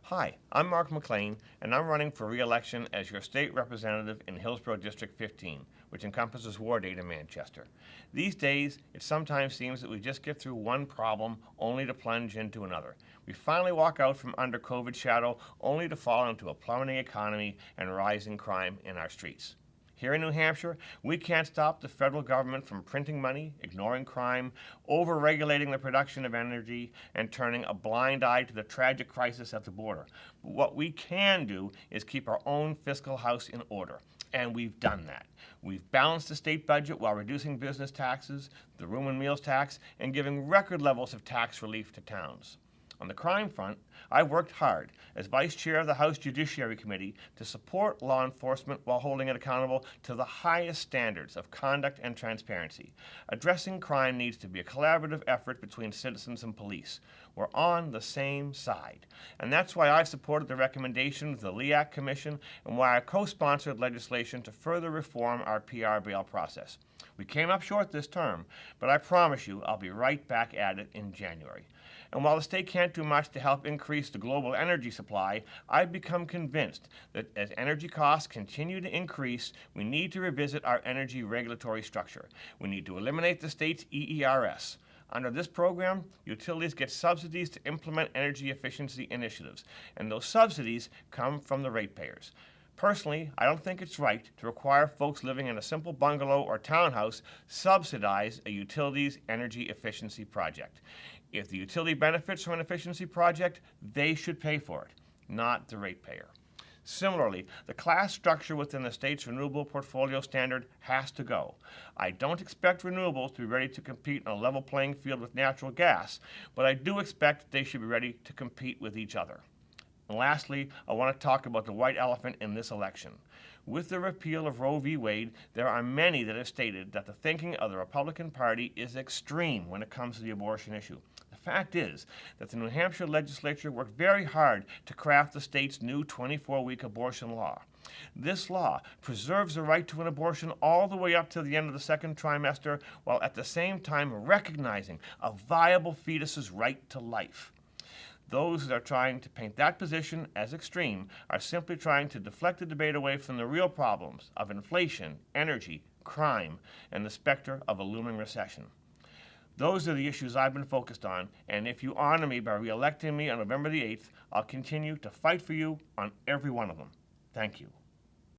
Hi, I'm Mark McLean, and I'm running for re-election as your state representative in Hillsborough District 15, which encompasses Ward 8 in Manchester. These days, it sometimes seems that we just get through one problem only to plunge into another. We finally walk out from under COVID shadow only to fall into a plummeting economy and rising crime in our streets. Here in New Hampshire, we can't stop the federal government from printing money, ignoring crime, over-regulating the production of energy, and turning a blind eye to the tragic crisis at the border. But what we can do is keep our own fiscal house in order. And we've done that. We've balanced the state budget while reducing business taxes, the room and meals tax, and giving record levels of tax relief to towns. On the crime front, I've worked hard as Vice Chair of the House Judiciary Committee to support law enforcement while holding it accountable to the highest standards of conduct and transparency. Addressing crime needs to be a collaborative effort between citizens and police. We're on the same side. And that's why I've supported the recommendation of the LEAC Commission and why I co-sponsored legislation to further reform our PR bail process. We came up short this term, but I promise you I'll be right back at it in January. And while the state can't do much to help increase the global energy supply, I've become convinced that as energy costs continue to increase, we need to revisit our energy regulatory structure. We need to eliminate the state's EERS. Under this program, utilities get subsidies to implement energy efficiency initiatives, and those subsidies come from the ratepayers. Personally, I don't think it's right to require folks living in a simple bungalow or townhouse subsidize a utility's energy efficiency project. If the utility benefits from an efficiency project, they should pay for it, not the ratepayer. Similarly, the class structure within the state's renewable portfolio standard has to go. I don't expect renewables to be ready to compete on a level playing field with natural gas, but I do expect they should be ready to compete with each other. And lastly, I want to talk about the white elephant in this election. With the repeal of Roe v. Wade, there are many that have stated that the thinking of the Republican Party is extreme when it comes to the abortion issue. The fact is that the New Hampshire legislature worked very hard to craft the state's new 24-week abortion law. This law preserves the right to an abortion all the way up to the end of the second trimester, while at the same time recognizing a viable fetus's right to life. Those that are trying to paint that position as extreme are simply trying to deflect the debate away from the real problems of inflation, energy, crime, and the specter of a looming recession. Those are the issues I've been focused on, and if you honor me by re-electing me on November the 8th, I'll continue to fight for you on every one of them. Thank you.